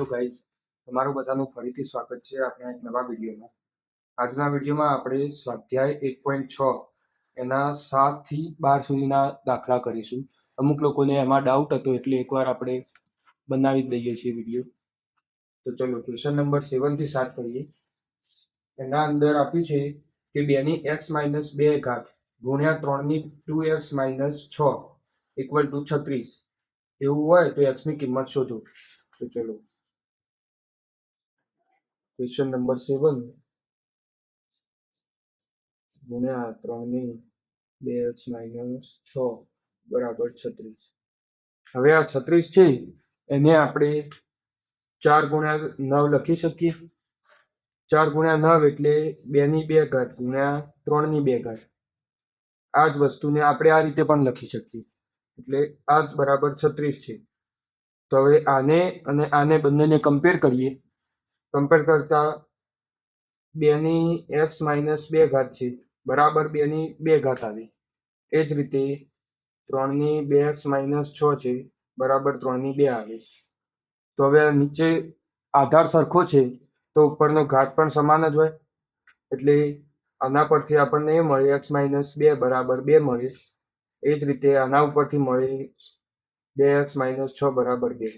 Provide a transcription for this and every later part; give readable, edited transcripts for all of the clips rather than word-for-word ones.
Hello guys, તમારું બધાનું ફરીથી સ્વાગત છે આપણા એક નવા વિડીયોમાં. આજના વિડીયોમાં આપણે સ્વાધ્યાય 1.6 એના 7 થી 12 સુધીના દાખલા કરીશું. અમુક લોકોને એમાં ડાઉટ હતો એટલે એકવાર આપણે બનાવી જ દઈએ છીએ વિડીયો. તો ચલો ક્વેશ્ચન નંબર 7 થી 7 કરીએ. એના અંદર આપ્યું છે કે 2 ની x - 2 ઘાત ગુણ્યા 3 ની 2x - 6 = 36 એવું હોય તો x ની કિંમત શોધો. તો ચલો ક્વેશ્ચન નંબર 7 ગુણ્યા 3 ની 2x - 6 = 36. હવે આ 36 છે એને આપણે 4 ગુણ્યા 9 લખી શકીએ. 4 ગુણ્યા 9 એટલે 2 ની 2 ઘાત ગુણ્યા 3 ની 2 ઘાત. આ જ વસ્તુને આપણે આ રીતે પણ લખી શકીએ, એટલે આ જ બરાબર 36 છે. તો હવે આને અને આને બંનેને કમ્પેર કરીએ. કમ્પેર કરતા 2 ની x - 2 ઘાત છે બરાબર 2 ની 2 ઘાત આવી. એ જ રીતે 3 ની 2x - 6 છે બરાબર 3 ની 2 આવે. તો હવે નીચે આધાર સરખો છે તો ઉપરનો ઘાત પણ સમાન જ હોય, એટલે આના પરથી આપણને એ મળે x - 2 બરાબર 2 મળે. એ જ રીતે આના ઉપરથી મળે 2x - 6 બરાબર 2.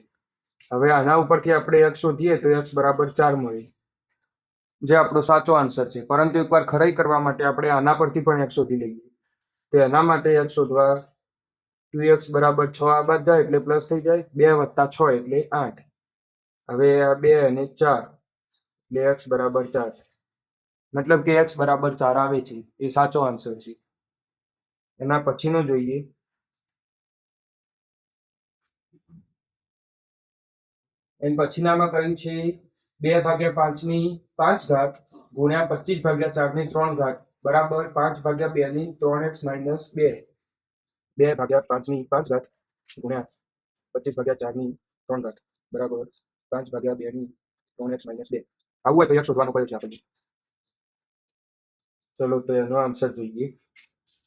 હવે આના ઉપરથી આપણે x શોધીએ તો x બરાબર 4 મળે, જે આપણો સાચો આન્સર છે. પરંતુ એકવાર ખરાઈ કરવા માટે આપણે આના પરથી પણ x શોધી લઈએ. તો એના માટે x શોધવા 2x બરાબર 6 આ બાદ જાય એટલે પ્લસ થઈ જાય, 2 + 6 એટલે 8. હવે આ 2 અને 4 એટલે x બરાબર 4, મતલબ કે x બરાબર 4 આવે છે, એ સાચો આન્સર છે. એના પછીનો જોઈએ. એન પછીનામાં કહ્યું છે 2/5 ની 5 ઘાત ગુણ્યા 25/4 ની 3 ઘાત બરાબર 5/2 ની 3x - 2. 2/5 ની 5 ઘાત ગુણ્યા 25/4 ની 3 ઘાત બરાબર 5/2 ની 3x - 2. આવું હોય તો x શોધવાનું કહ્યું છે આપણને. ચલો તો એનો આન્સર જોઈએ.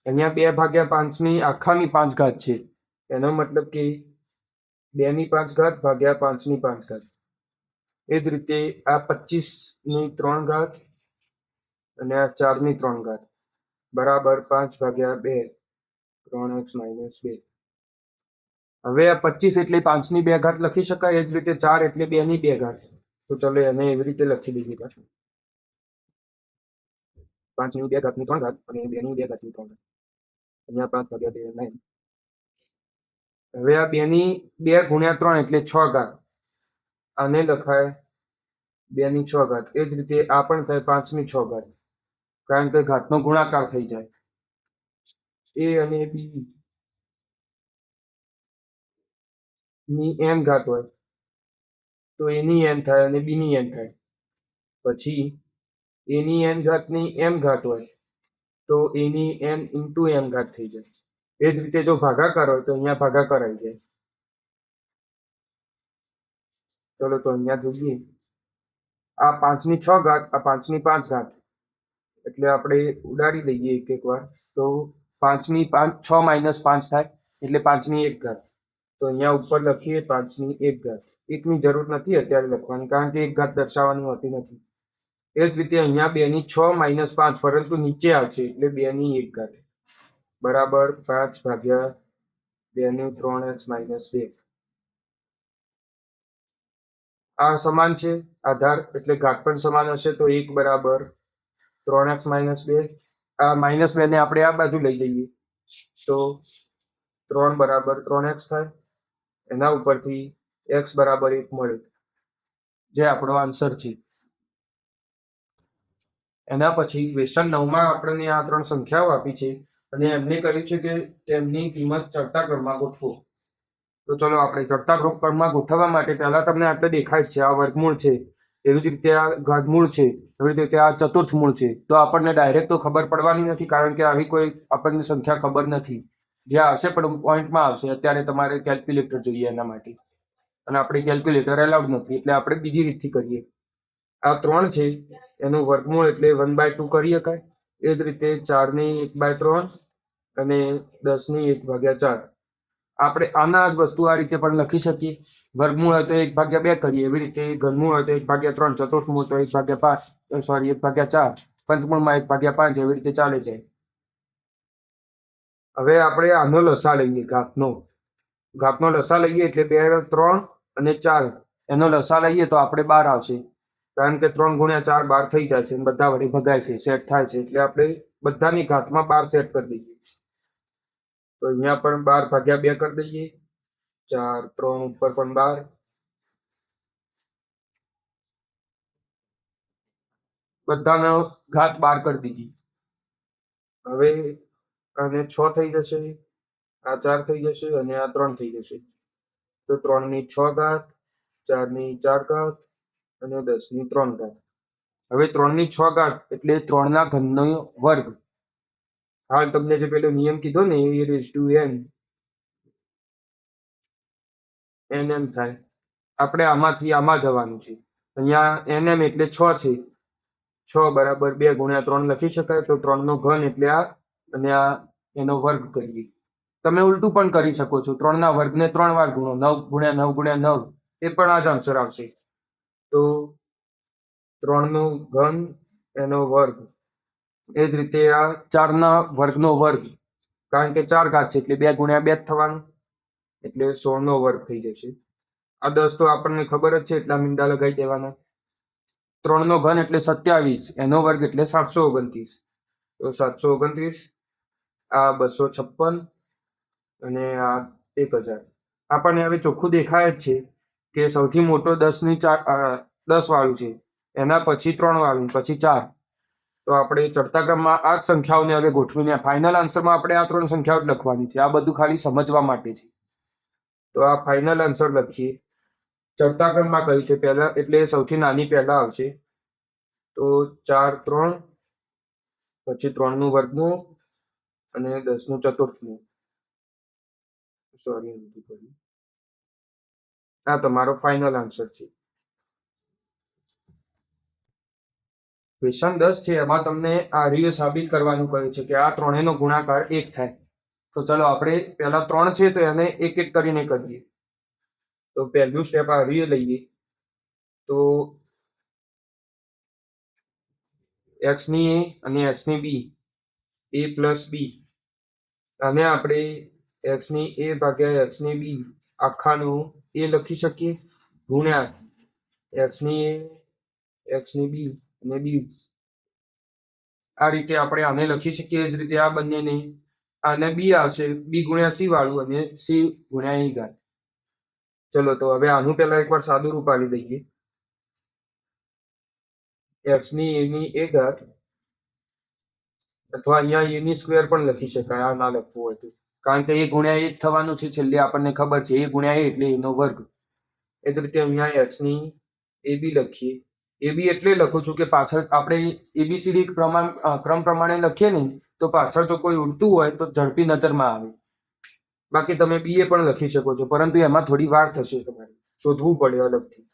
અહીંયા 2/5 ની આખાની 5 ઘાત છે, એનો મતલબ કે 2 ની 5 ઘાત ભાગ્યા 5 ની 5 ઘાત. એ જ રીતે આ 25 ની 3 ઘાત અને આ 4 ની 3 ઘાત બરાબર 5/2 3x - 2. હવે આ 25 એટલે 5 ની 2 ઘાત લખી શકાય. એ જ રીતે 4 એટલે 2 ની 2 ઘાત. તો ચલો એને એવી રીતે લખી દઈએ પાછું. 5 ની 2 ઘાતની 3 ઘાત અને 2 ની 2 ઘાતની 3 ઘાત. અહીંયા 5/2 9. હવે આ 2 ની 2 ગુણ્યા 3 એટલે 6 ઘાત. આને લખાય 2 ની 6 ઘાત. એ જ રીતે આ પણ થાય 5 ની 6 ઘાત, કારણ કે ઘાતનો ગુણાકાર થઈ જાય. a અને b ની n ઘાત હોય તો a ની n થાય અને b ની n થાય. પછી a ની n ઘાતની m ઘાત હોય તો a ની n * m ઘાત થઈ જાય. એ જ રીતે જો ભાગાકાર હોય તો અહીંયા ભાગાકાર આવી જાય. ચલો તો અહીંયા જોઈએ. આ 5 ની 6 ઘાત, આ 5 ની 5 ઘાત, એટલે આપણે ઉડાડી દઈએ એક વાર. તો 5 ની 6 - 5 થાય એટલે 5 ની 1 ઘાત. તો અહીંયા ઉપર લખીએ 5 ની 1 ઘાત. 1 ની જરૂર નથી અત્યારે લખવાની, કારણ કે 1 ઘાત દર્શાવવાની હોતી નથી. એ જ રીતે અહીંયા 2 ની 6 - 5, પરંતુ નીચે આવશે એટલે 2 ની 1 ઘાત બરાબર 5/2 ની 3x - 2. આ સમાન છે આધાર, એટલે ઘાત પણ સમાન હશે. તો 1 બરાબર 3x - 2. આ -2 ને આપણે આ બાજુ લઈ જઈએ તો 3 બરાબર 3x થાય. એના ઉપરથી x બરાબર 1 મળે, જે આપણો આન્સર છે. એના પછી ક્વેશ્ચન 9માં આપણને આ 3 સંખ્યાઓ આપી છે અને એમને કહ્યું છે કે તેમની કિંમત ચડતા ક્રમમાં ગોઠવો. તો ચલો આપણે ચડતા ક્રમમાં ગોઠવવા માટે પહેલા તમને આટલે દેખાય છે આ વર્ગમૂળ છે, એવી જ રીતે આ ઘાતમૂળ છે, એવી રીતે આ ચતુર્થ મૂળ છે. તો આપણને ડાયરેક્ટ તો ખબર પડવાની નથી, કારણ કે આવી કોઈ આપણને સંખ્યા ખબર નથી. જે આવશે પણ પોઈન્ટમાં આવશે. અત્યારે તમારે કેલ્ક્યુલેટર જોઈએ એના માટે, અને આપણે કેલ્ક્યુલેટર એલાઉડ નથી, એટલે આપણે બીજી રીતથી કરીએ. આ 3 છે એનું વર્ગમૂળ એટલે 1/2 કરી શકાય. એ જ રીતે 4 ની 1/3 અને 10 ની 1/4. આપણે આના જ વસ્તુ આ રીતે પણ લખી શકીએ. વર્ગમૂળ હોય તો 1/2 કરીએ, એવી રીતે ઘનમૂળ હોય તો 1/3, ચતુર્થમૂળ તો 1/5, સોરી 1/4, પંચમૂળમાં 1/5, એવી રીતે ચાલે જાય. હવે આપણે આનો લસા લઈએ, ઘાતનો લસા લઈએ એટલે 2, 3 અને 4 એનો લસા લઈએ તો આપણે 12 આવશે, કારણ કે 3 × 4 12 થઈ જાય છે, બધા વડે ભગાય છે, સેટ થાય છે, એટલે આપણે બધાની ઘાતમાં 12 સેટ કરી દઈએ. તો અહીંયા પણ 12/2 કરી દઈએ, 4, 3 ઉપર પણ 12, બધાનો ઘાત 12 કરી દીધી. હવે આને 6 થઈ જશે, આ 4 થઈ જશે અને આ 3 થઈ જશે. તો 3 ની 6 ઘાત, 4 ની 4 ઘાત અને 10 ની 3 ઘાત. હવે 3 ની 6 ઘાત એટલે 3 ના ઘનનો વર્ગ. હાલ તમને જે પેલો નિયમ કીધો ને, nm થાય. આપણે આમાંથી આમાં જવાનું છે. અહીંયા nm એટલે 6 છે, 6 બરાબર 2 × 3 લખી શકાય. તો 3 નો ઘન એટલે આ, અને આ એનો વર્ગ કરીએ. તમે ઉલટું પણ કરી શકો છો, 3 ના વર્ગને 3 વાર ગુણો, 9 × 9 × 9, એ પણ આ જ આન્સર આવશે. તો 3 નો ઘન એનો વર્ગ, એ જ રીતે આ 4 ના વર્ગનો વર્ગ, કારણ કે 4 ઘાત છે એટલે 2 × 2 જ થવાનું, એટલે 16 નો વર્ગ થઈ જશે. આ 10 તો આપણને ખબર જ છે, એટલા મીંડા લગાવી દેવાના. 3 નો ઘન એટલે 27, એનો વર્ગ એટલે 729. તો 729, આ 256 અને આ 1000. આપણને હવે ચોખ્ખું દેખાય જ છે કે સૌથી મોટો 10 ની 10 વાળું છે, એના પછી 3 વાળું, પછી 4. તો આપણે ચડતા ક્રમમાં આ જ સંખ્યાઓને હવે ગોઠવીને ફાઇનલ આન્સરમાં આપણે આ 3 સંખ્યાઓ જ લખવાની છે. આ બધું ખાલી સમજવા માટે છે. તો આ ફાઇનલ આન્સર લખીએ. ચડતા ક્રમમાં કઈ છે પહેલા, એટલે સૌથી નાની પહેલા આવશે. તો 4, 3, પછી 3 નું વર્ગમૂળ અને 10 નું ચતુર્થમૂળ. સોરી, આ તમારો ફાઇનલ આન્સર છે. ક્વેશ્ચન 10 છે, એમાં તમને આ રીય સાબિત કરવાનું કહ્યું છે કે આ ત્રણેયનો ગુણાકાર 1 થાય. તો ચલો આપણે પહેલા 3 છે તો એને એક એક કરીને કરીએ. તો પહેલું સ્ટેપ આ રીય લઈએ. તો x ની a અને x ની b, a પ્લસ b, આને આપણે x ની a ભાગ્યા x ની b આખાનું a લખી શકીએ, ગુણ્યા x ની a, x ની b અને b. આ રીતે આપણે આને લખી શકીએ. એ જ રીતે આ બંનેને, આને b આવશે, b × c વાળું અને c × a ઘાત. ચલો તો હવે આનું પહેલા એકવાર સાદું રૂપ આપી દઈએ. x ની a ની a ઘાત, અથવા અહીંયા a ની સ્ક્વેર પણ લખી શકાય, આ ના લખવું હોય તો, કારણ કે a × a જ થવાનું છે. છેલ્લે આપણને ખબર છે a × a એટલે એનો વર્ગ. એ જ રીતે અહીંયા x ની ab લખીએ. ab એટલે લખું છું કે પાછળ આપણે ABCD ક્રમ પ્રમાણે લખીએ ને, તો પાછળ જો કોઈ ઉડતું હોય તો ઝડપી નજરમાં આવે. બાકી તમે BA પણ લખી શકો છો, પરંતુ એમાં થોડી વાર થશે, તમારે શોધવું પડે અલગથી.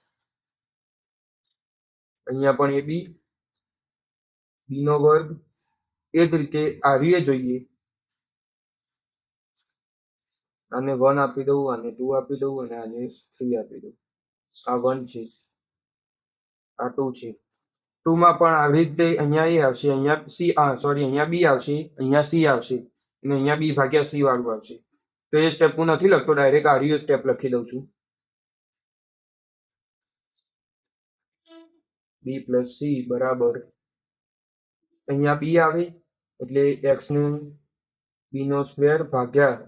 અહીંયા પણ AB, b નો વર્ગ. એ જ રીતે આ રીએ જોઈએ. આને 1 આપી દઉં, આને 2 આપી દઉં અને આને 3 આપી દઉં. આ 1 છે, આ 2 છે. 2 માં પણ આવી રીતે અહીંયા a આવશે, અહીંયા c, સોરી અહીંયા b આવશે, અહીંયા c આવશે અને અહીંયા b ભાગ્યા c વાળું આવશે. તો એ સ્ટેપ હું નથી લખતો, ડાયરેક્ટ આ રીયો સ્ટેપ લખી દઉં છું. b પ્લસ c બરાબર, અહીંયા b આવે એટલે x નું b નો સ્ક્વેર ભાગ્યા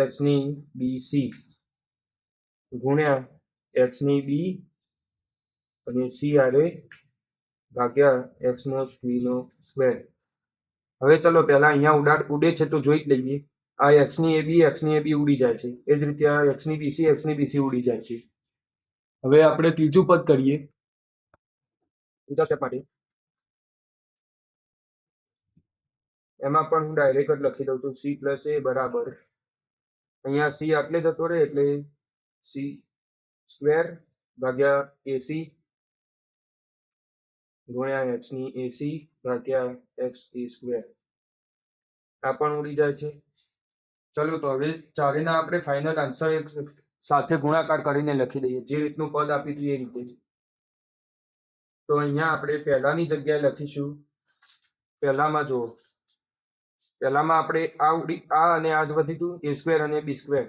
x ની bc ગુણ્યા x ની b અને c આરે ભાગ્યા x નો b નો સ્ક્વેર. હવે ચલો પહેલા અહીંયા ઉડે છે તો જોઈ જ લઈએ. આ x ની ab ઉડી જાય છે. એ જ રીતે આ x ની bc ઉડી જાય છે. હવે આપણે ત્રીજું પદ કરીએ. ત્રીજા સ્ટેપ માટે એમાં પણ હું ડાયરેક્ટ જ લખી દઉં છું. c પ્લસ a બરાબર, અહીંયા c આટલે જતો રહે એટલે c સ્ક્વેર ભાગ્યા ac ગુણ્યા x ની ac ભાગ્યા x a સ્ક્વેર. આ પણ ઉડી જાય છે. ચલો તો હવે ચારેના આપણે ફાઇનલ આન્સર એક સાથે ગુણાકાર કરીને લખી દઈએ, જે રીતનું પદ આપ્યું હતું એ રીતે જ. તો અહીંયા આપણે પહેલાની જગ્યાએ લખીશું, પહેલામાં જુઓ, પહેલામાં આપણે આ અને આ જ વધ્યું હતું, a સ્ક્વેર અને b સ્ક્વેર.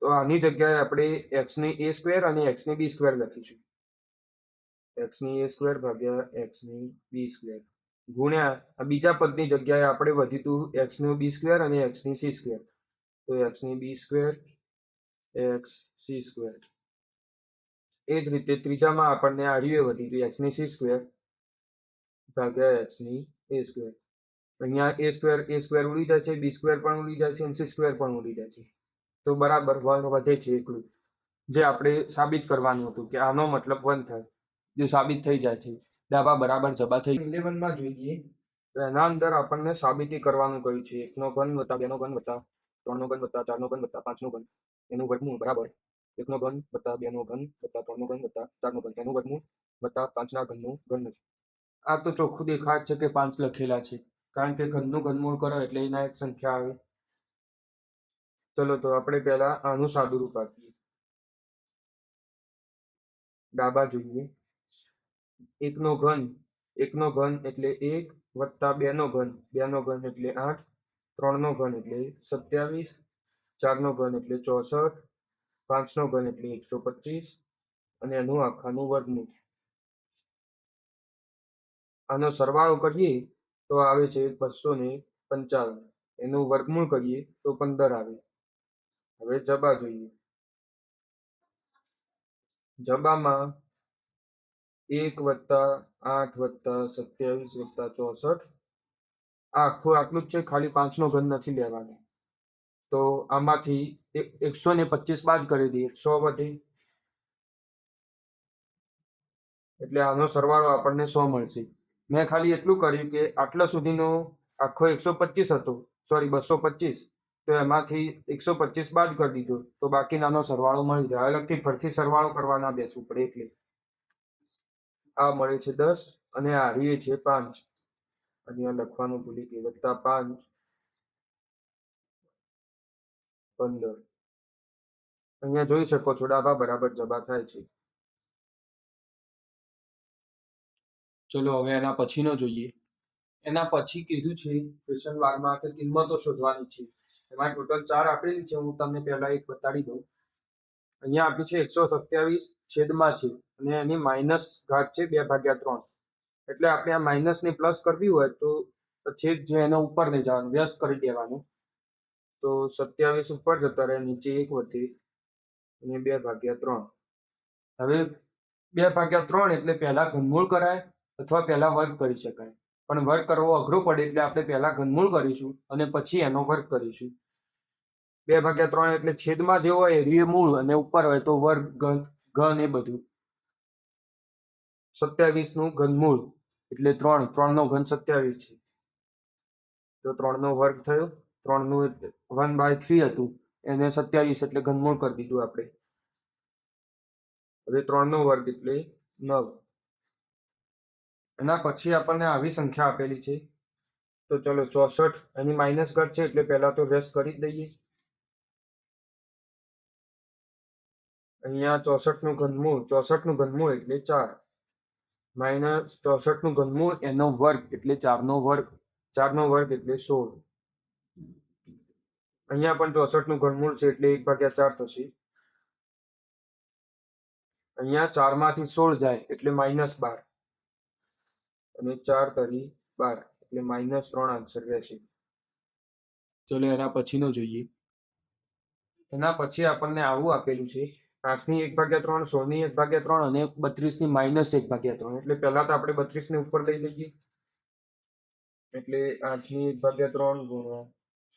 તો આની જગ્યાએ આપણે x ની a સ્ક્વેર અને x ની b સ્ક્વેર લખીશું. x ની a સ્ક્વેર ભાગ્યા x ની b સ્ક્વેર ગુણ્યા બીજા પદની જગ્યાએ આપણે વધ્યું હતું x નું b સ્ક્વેર અને x ની c સ્ક્વેર. તો x ની b square x c square. એ જ રીતે ત્રીજામાં આપણને આ રહ્યું વધી હતું x ની c સ્ક્વેર ભાગ્યા x ની a સ્ક્વેર. અહીંયા a સ્ક્વેર ઉડી જાય છે, b સ્ક્વેર પણ ઉડી જાય છે અને c સ્ક્વેર પણ ઉડી જાય છે. તો બરાબર 1 વધે છે એકલું, જે આપણે સાબિત કરવાનું હતું કે આનો મતલબ 1 થાય, જે સાબિત થઈ જાય છે. ડાબા બરાબર જબા થઈ 11 માં જોઈએ તો એના અંદર આપણને સાબિતી કરવાનું કહ્યું છે 1 નો ઘન વત્તા 2 નો ઘન વત્તા 3 નો ઘન વત્તા 4 નો ઘન વત્તા 5 નો ઘન એનું વર્ગમૂળ બરાબર 1 નો ઘન વત્તા 2 નો ઘન વત્તા 3 નો ઘન વત્તા 4 નો ઘન એનું વર્ગમૂળ વત્તા 5 ના ઘનનું ઘન. આ તો ચોખ્ખું દેખાય છે કે 5 લખેલા છે, કારણ કે ઘનનું ઘનમૂળ કરો એટલે એના એક સંખ્યા આવે. ચલો તો આપણે પહેલા આનું સાદું રૂપ આપીએ. ડાબા જોઈએ, 1 નો ઘન એટલે 1 વત્તા 2 નો ઘન એટલે 8, 3 નો ઘન એટલે 27, 4 નો ઘન એટલે 64, 5 નો ઘન એટલે 125 અને એનું આખાનું વર્ગમૂળ. આનો સરવાળો કરીએ તો આવે છે 255, એનું વર્ગમૂળ કરીએ તો 15 આવે. હવે જબા જોઈએ, જબામાં 1 વત્તા 8 વત્તા 27 વત્તા 64, આટલું જ છે, ખાલી 5 નો ઘન નથી લેવાનો. તો આમાંથી 125 બાદ કરી દઈએ, 100 વધે એટલે આનો સરવાળો આપણને 100 મળશે. મેં ખાલી એટલું કર્યું કે આટલા સુધીનો આખો 125 હતો, સોરી 225, તો એમાંથી 125 બાદ કરી દીધો તો બાકીનાનો સરવાળો મળી જાય. અલગથી ફરીથી સરવાળો કરવા ના બેસવું પડે. એટલે આ મળે છે 10 અને આ રીએ છે 5. અહીંયા લખવાનું ભૂલી ગઈ, વત્તા 5 15. અહીંયા જોઈ શકો છો ડાબા બરાબર જબા થાય છે. ચલો હવે એના પછીનો જોઈએ. એના પછી કીધું છે ક્વેશ્ચન વારમાં કે કિંમતો શોધવાની છે. એમાં ટોટલ 4 આપેલી છે, હું તમને પહેલા એક બતાડી દઉં. અહીંયા આપ્યું છે 127 છેદમાં છે અને એની માઇનસ ઘાત છે 2/3. એટલે આપણે આ માઇનસ ને પ્લસ કરવી હોય તો છેદ જે એનો ઉપર લઈ જવાનું, વ્યસ્ત કરી દેવાનું. તો 27 ઉપર જતા રહે, નીચે 1 વધે અને 2/3. હવે 2/3 એટલે પહેલા ઘનમૂળ કરાય અથવા પહેલા વર્ગ કરી શકાય, પણ વર્ગ કરવો અઘરો પડે એટલે આપણે પહેલા ઘનમૂળ કરીશું અને પછી એનો વર્ગ કરીશું. 2/3 એટલે છેદમાં જે હોય એ મૂળ અને ઉપર હોય તો વર્ગ, ઘન એ બધું. 27 નું ઘનમૂળ એટલે 3 નો ઘન 27 છે, તો 3 નો વર્ગ થયો. 3 નું 1/3 હતું, એને 27 એટલે ઘનમૂળ કરી દીધું આપણે. હવે 3 નો વર્ગ એટલે 9. એના પછી આપણને આવી સંખ્યા આપેલી છે, તો ચલો 64, એની માઇનસ ઘાત છે એટલે પહેલા તો વ્યસ્ત કરી જ દઈએ. અહીંયા 64 નું ઘનમૂળ એટલે 4, માઇનસ 64 નું ઘનમૂળ એનો વર્ગ એટલે 4 નો વર્ગ, 4 નો વર્ગ એટલે 16. અહીંયા પણ 64 નું ઘનમૂળ છે એટલે 1/4 થશે. અહીંયા 4 માંથી 16 જાય એટલે -12 અને 4 તરી 12 એટલે -3 આન્સર રહેશે. ચલો એના પછીનો જોઈએ. એના પછી આપણને આવું આપેલું છે 8 ની 1/3, 16 ની 1/3 અને 32 ની -1/3. એટલે પહેલા તો આપણે 32 ને ઉપર લઈ લઈએ, એટલે 8 ની 1/3 ગુણ્યા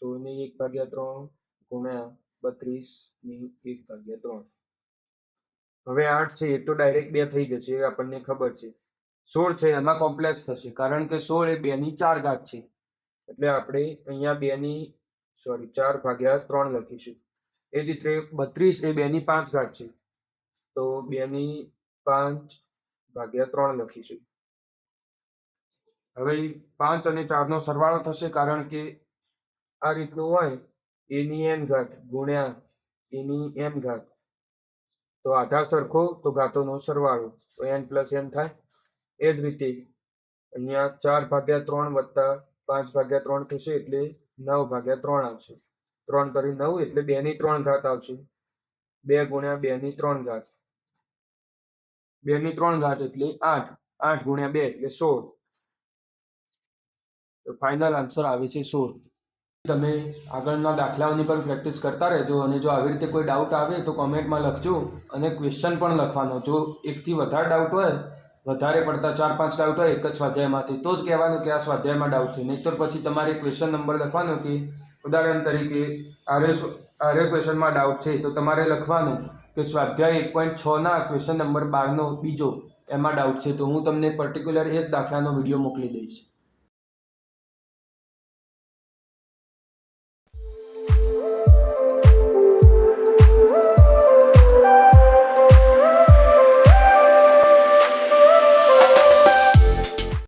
16 ની 1/3 ગુણ્યા 32 ની 1/3. હવે 8 છે એ તો ડાયરેક્ટ 2 થઈ જશે, એ આપણને ખબર છે. 16 છે એમાં કોમ્પ્લેક્સ થશે, કારણ કે 16 એ 2 ની 4 ઘાત છે, એટલે આપણે અહીંયા 4/3 લખીશું. એ જ રીતે 32 એ 2 ની 5 ઘાત છે, તો 2 ની 5/3 લખીશું. હવે 5 અને 4 નો સરવાળો થશે, કારણ કે આ રીતનું હોય એની એન ઘાત ગુણ્યા એની એમ ઘાત, તો આધાર સરખો તો ઘાતોનો સરવાળો, તો n પ્લસ n થાય. એ જ રીતે અહીંયા 4/3 વત્તા 5/3 થશે એટલે 9/3 આવશે. 3 કરી 9 એટલે 2 ની 3 ઘાત આવશે. 2 ગુણ્યા 2 ની 3 ઘાત, 2 ની 3 ઘાત એટલે 8. 8 ગુણ્યા 2 એટલે 16. તો ફાઇનલ આન્સર આવે છે 16. તમે આગળના દાખલાઓની પણ પ્રેક્ટિસ કરતા રહેજો, અને જો આવી રીતે કોઈ ડાઉટ આવે તો કોમેન્ટમાં લખજો, અને ક્વેશ્ચન પણ લખવાનો. જો એકથી વધારે ડાઉટ હોય, વધારે પડતા 4-5 ડાઉટ હોય એક જ સ્વાધ્યાયમાંથી, તો જ કહેવાનું કે આ સ્વાધ્યાયમાં ડાઉટ છે. નહીંતર પછી તમારે ક્વેશ્ચન નંબર લખવાનો કે ઉદાહરણ તરીકે આરે ક્વેશ્ચનમાં ડાઉટ છે તો તમારે લખવાનું કે સ્વાધ્યાય 1.6ના ક્વેશ્ચન નંબર 12નો બીજો એમાં ડાઉટ છે, તો હું તમને પર્ટિક્યુલર એ જ દાખલાનો વિડીયો મોકલી દઈશ.